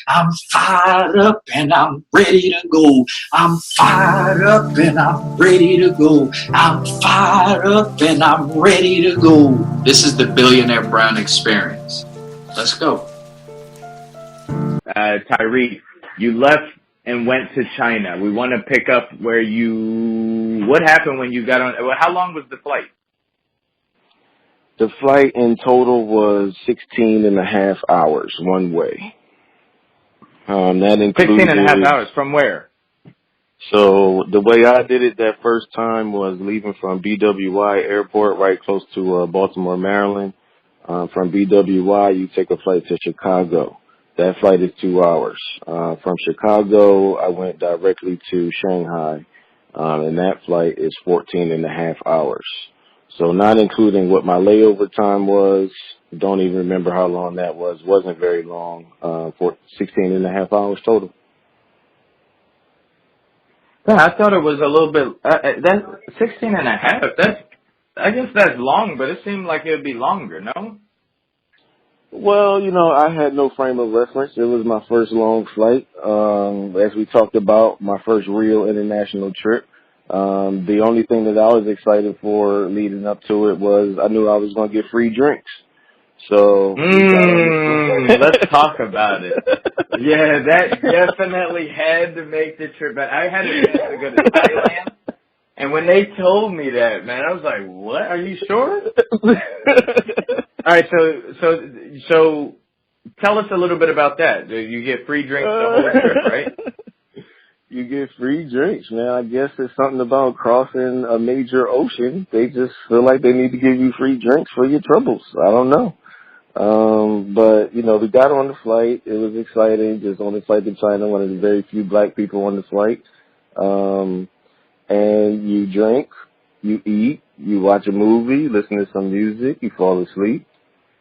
I'm fired up and I'm ready to go. I'm fired up and I'm ready to go. I'm fired up and I'm ready to go. This is the Billionaire Brown Experience. Let's go. Tyree, you left and went to China. We want to pick up what happened when you got on, how long was the flight? The flight in total was 16 and a half hours one way. That included 16 and a half hours. From where? So the way I did it that first time was leaving from BWI Airport, right close to Baltimore, Maryland. From BWI, you take a flight to Chicago. That flight is 2 hours. From Chicago, I went directly to Shanghai, and that flight is 14 and a half hours. So not including what my layover time was, don't even remember how long that was. Wasn't very long, for 16 and a half hours total. Yeah, I thought it was a little bit, that's 16 and a half. I guess that's long, but it seemed like it would be longer, no? Well, I had no frame of reference. It was my first long flight. As we talked about, my first real international trip. The only thing that I was excited for leading up to it was I knew I was going to get free drinks. So let's talk about it. Yeah, that definitely had to make the trip. But I had a chance to go to Thailand, and when they told me that, man, I was like, "What? Are you sure?" All right, so tell us a little bit about that. You get free drinks the whole trip, right? You get free drinks, man. I guess it's something about crossing a major ocean. They just feel like they need to give you free drinks for your troubles. I don't know. But, we got on the flight. It was exciting. Just on the flight to China, one of the very few black people on the flight. And you drink, you eat, you watch a movie, listen to some music, you fall asleep.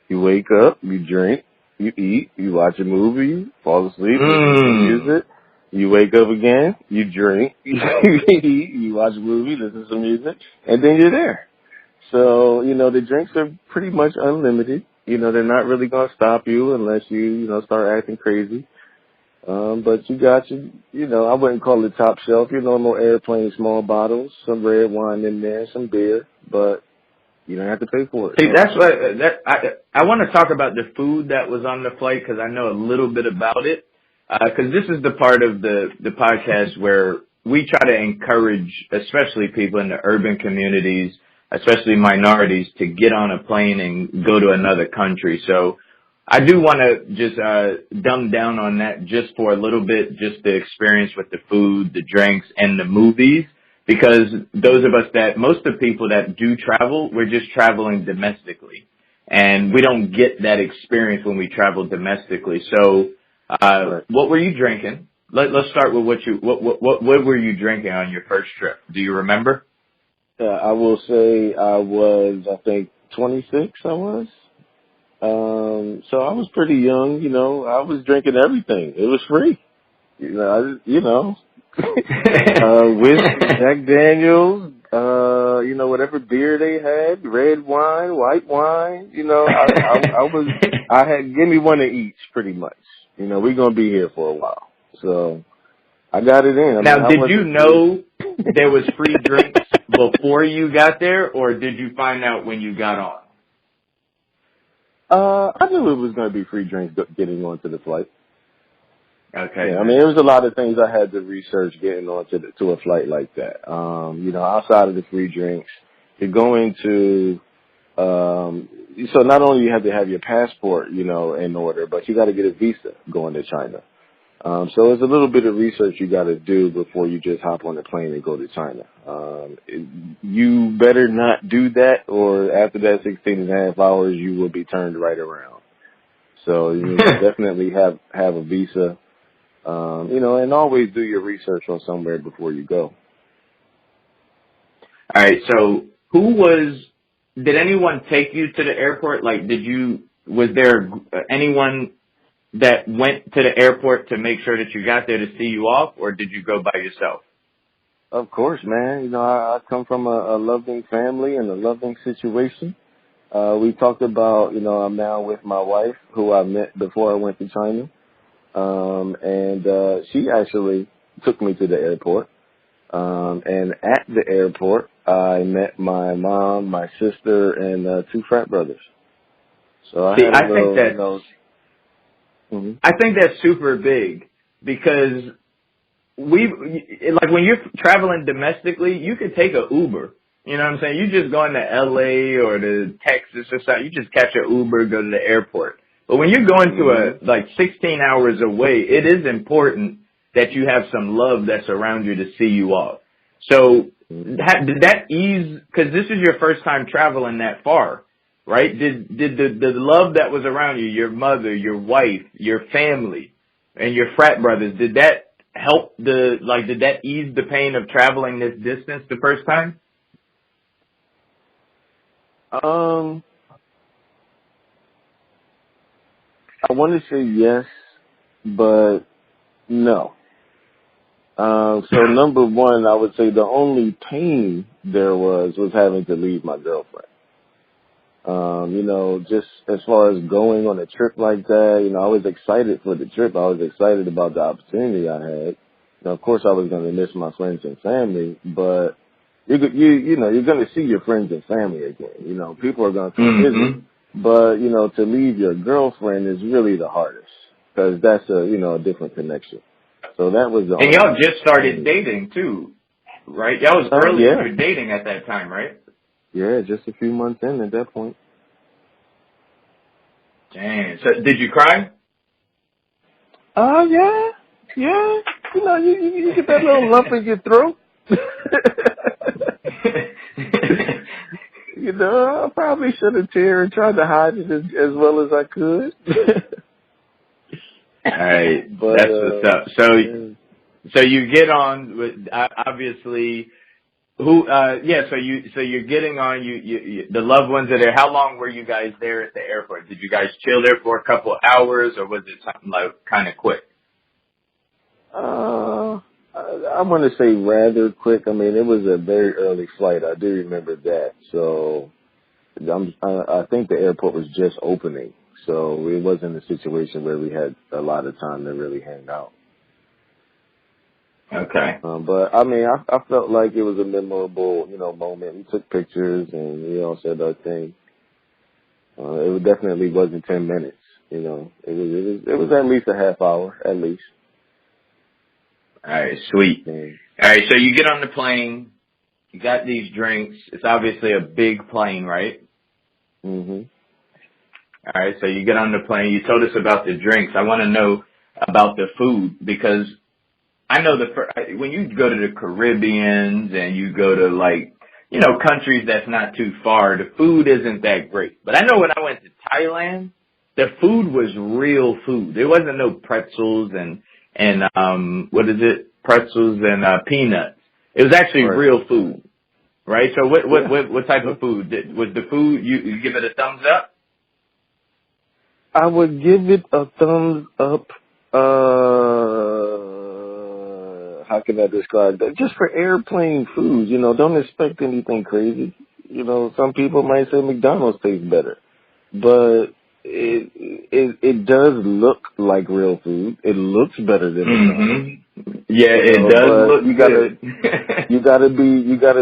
You wake up, you drink, you eat, you watch a movie, fall asleep, listen to some music. You wake up again, you drink, you eat, you watch a movie, listen to some music, and then you're there. So, the drinks are pretty much unlimited. They're not really going to stop you unless you, start acting crazy. But you got I wouldn't call it top shelf, your normal airplane small bottles, some red wine in there, some beer, but you don't have to pay for it. See, that's what I want to talk about the food that was on the flight because I know a little bit about it. Because this is the part of the podcast where we try to encourage, especially people in the urban communities, especially minorities, to get on a plane and go to another country. So I do want to just dumb down on that just for a little bit, just the experience with the food, the drinks, and the movies. Because those of us most of the people that do travel, we're just traveling domestically. And we don't get that experience when we travel domestically. So, what were you drinking? Let's start with what were you drinking on your first trip? Do you remember? Yeah, I will say I was, I think, 26 I was. So I was pretty young, I was drinking everything. It was free. Whiskey, Jack Daniels, whatever beer they had, red wine, white wine, I had, give me one of each pretty much. We're going to be here for a while. So I got it in. Now, did you know there was free drinks before you got there, or did you find out when you got on? I knew it was going to be free drinks getting onto the flight. Okay. Yeah, there was a lot of things I had to research getting onto to a flight like that. Outside of the free drinks, you're going to, so not only you have to have your passport, in order, but you got to get a visa going to China. So there's a little bit of research you got to do before you just hop on the plane and go to China. You better not do that, or after that 16 and a half hours, you will be turned right around. So you definitely have a visa. And always do your research on somewhere before you go. All right. So did anyone take you to the airport? Like, was there anyone that went to the airport to make sure that you got there to see you off, or did you go by yourself? Of course, man. I come from a loving family and a loving situation. We talked about, I'm now with my wife, who I met before I went to China. And she actually took me to the airport. And at the airport, I met my mom, my sister, and 2 frat brothers. So I See, had a little, you know. Mm-hmm. I think that's super big because like when you're traveling domestically, you could take a Uber. You know what I'm saying? You just go into LA or to Texas or something, you just catch an Uber, go to the airport. But when you're going to like 16 hours away, it is important that you have some love that's around you to see you off. So did that ease, cause this is your first time traveling that far, right? Did the love that was around you, your mother, your wife, your family, and your frat brothers, did that help did that ease the pain of traveling this distance the first time? I want to say yes, but no. So number one, I would say the only pain there was having to leave my girlfriend. You know, just as far as going on a trip like that, you know, I was excited for the trip. I was excited about the opportunity I had. Now, of course, I was going to miss my friends and family, but you know, you're going to see your friends and family again. You know, people are going to come visit, but you know, to leave your girlfriend is really the hardest because that's a different connection. So that was the. And y'all just started dating too, right? Y'all was early in your dating at that time, right? Yeah, just a few months in at that point. Dang. So did you cry? Yeah. You know, you get that little lump in your throat. You know, I probably should have teared and tried to hide it as well as I could. All right, but, that's what's up. So you get on with obviously who? So you're getting on. You the loved ones are there. How long were you guys there at the airport? Did you guys chill there for a couple of hours, or was it something like kind of quick? I want to say rather quick. I mean, it was a very early flight. I do remember that. So I think the airport was just opening. So it wasn't a situation where we had a lot of time to really hang out. Okay. But I mean, I felt like it was a memorable, moment. We took pictures and, said our thing. It definitely wasn't 10 minutes. It was at least a half hour, at least. All right, sweet. Yeah. All right, so you get on the plane. You got these drinks. It's obviously a big plane, right? Mhm. All right, so you get on the plane. You told us about the drinks. I want to know about the food because I know when you go to the Caribbeans and you go to countries that's not too far, the food isn't that great. But I know when I went to Thailand, the food was real food. There wasn't no pretzels and pretzels and peanuts. It was actually real food, right? So what type of food was the food? You give it a thumbs up? I would give it a thumbs up. How can I describe that? Just for airplane food, don't expect anything crazy. Some people might say McDonald's tastes better, but it does look like real food. It looks better than McDonald's. Yeah, it does look good. You gotta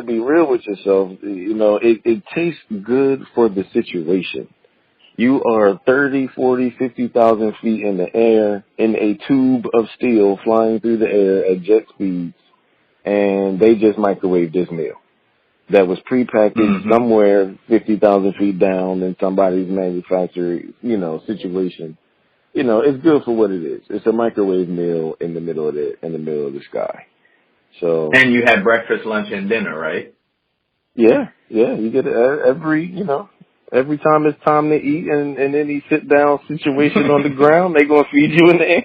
be real with yourself. It tastes good for the situation. You are 30, 40, 50,000 feet in the air in a tube of steel flying through the air at jet speeds, and they just microwaved this meal that was prepackaged somewhere 50,000 feet down in somebody's manufacturing, situation. It's good for what it is. It's a microwave meal in the middle of the sky. So. And you had breakfast, lunch, and dinner, right? Yeah, you get every time it's time to eat and any sit down situation on the ground, they gonna feed you in the air.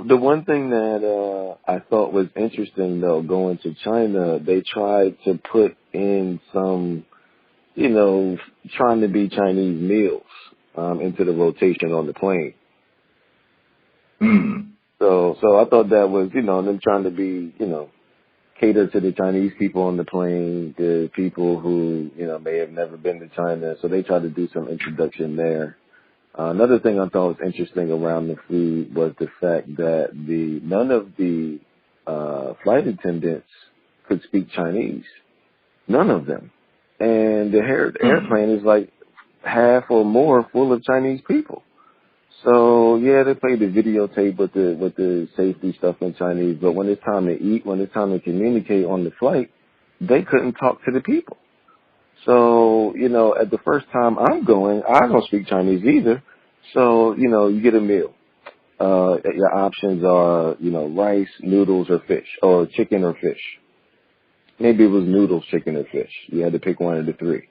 The one thing that I thought was interesting though, going to China, they tried to put in some, trying to be Chinese meals into the rotation on the plane. So I thought that was, them trying to be, cater to the Chinese people on the plane, the people who, may have never been to China. So they try to do some introduction there. Another thing I thought was interesting around the food was the fact that none of the flight attendants could speak Chinese. None of them. And the airplane is like half or more full of Chinese people. So yeah, they play the videotape with the safety stuff in Chinese, but when it's time to eat, when it's time to communicate on the flight, they couldn't talk to the people. So, at the first time I'm going, I don't speak Chinese either. So, you get a meal. Your options are, rice, noodles, or fish, or chicken or fish. Maybe it was noodles, chicken, or fish. You had to pick one of the three.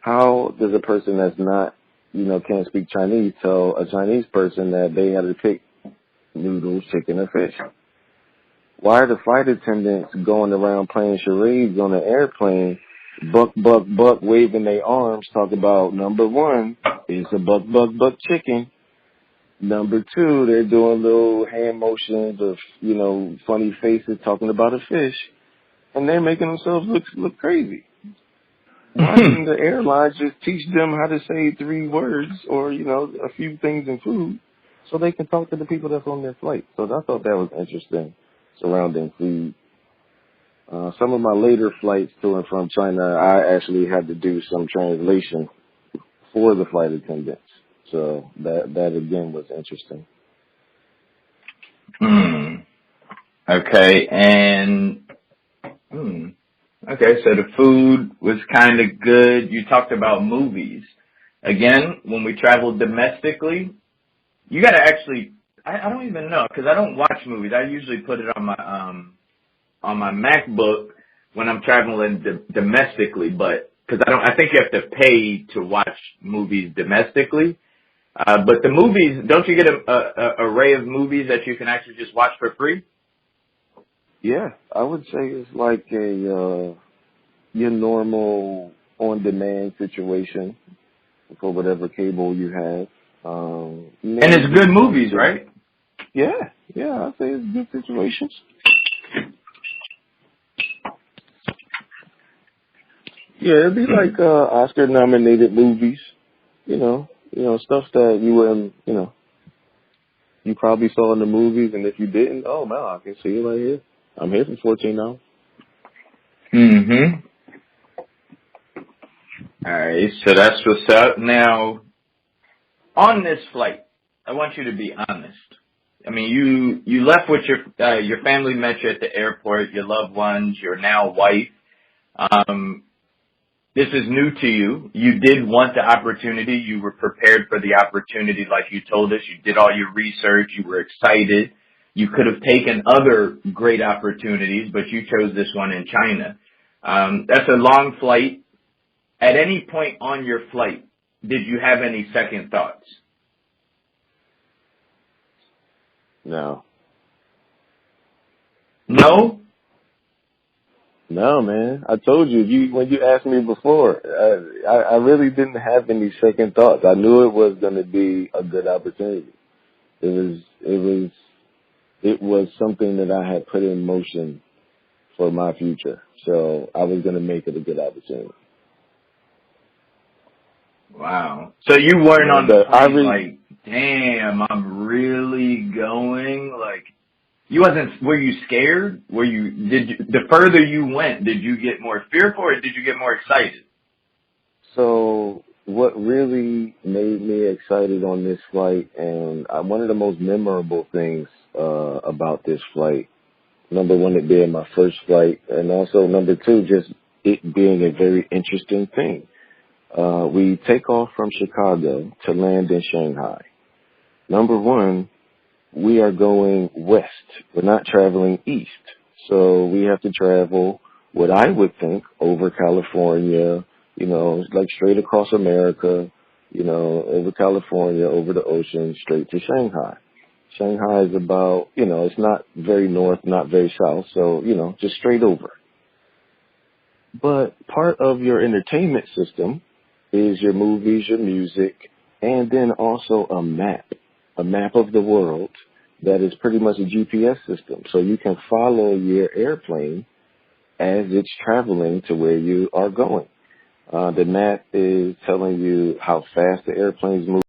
How does a person that's not, can't speak Chinese tell a Chinese person that they had to pick noodles, chicken, or fish? Why are the flight attendants going around playing charades on an airplane, buck, buck, buck, waving their arms, talk about number one, it's a buck, buck, buck chicken. Number two, they're doing little hand motions of, funny faces talking about a fish, and they're making themselves look crazy. Why didn't the airlines just teach them how to say 3 words or, a few things in food so they can talk to the people that's on their flight? So I thought that was interesting surrounding food. Some of my later flights to and from China, I actually had to do some translation for the flight attendants. So that again was interesting. Okay, and okay, so the food was kind of good. You talked about movies. Again, when we travel domestically, you got to actually, I don't even know, because I don't watch movies. I usually put it on my MacBook when I'm traveling domestically, but because I think you have to pay to watch movies domestically. But the movies, don't you get a array of movies that you can actually just watch for free? Yeah, I would say it's like your normal on-demand situation for whatever cable you have. And it's good movies, right? Yeah, I'd say it's good situations. Yeah, it'd be like Oscar-nominated movies, stuff that you wouldn't, you probably saw in the movies, and if you didn't, oh man, I can see it right here. I'm here for 14 hours. All right, so that's what's up. Now, on this flight, I want you to be honest. I mean, you left with your family met you at the airport, your loved ones, your now wife. This is new to you. You did want the opportunity. You were prepared for the opportunity, like you told us. You did all your research. You were excited. You could have taken other great opportunities, but you chose this one in China. That's a long flight. At any point on your flight, did you have any second thoughts? No. No? No, man. I told you when you asked me before, I really didn't have any second thoughts. I knew it was going to be a good opportunity. It was something that I had put in motion for my future. So I was going to make it a good opportunity. Wow. So you weren't on the plane like, damn, I'm really going? Like, were you scared? The further you went, did you get more fearful or did you get more excited? So what really made me excited on this flight, and one of the most memorable things about this flight, number one, it being my first flight, and also number two, just it being a very interesting thing. We take off from Chicago to land in Shanghai. Number one, we are going west. We're not traveling east. So we have to travel what I would think over California, like straight across America, over California, over the ocean, straight to Shanghai. Shanghai is about, it's not very north, not very south. So, just straight over. But part of your entertainment system is your movies, your music, and then also a map of the world that is pretty much a GPS system. So you can follow your airplane as it's traveling to where you are going. The map is telling you how fast the airplane's moving.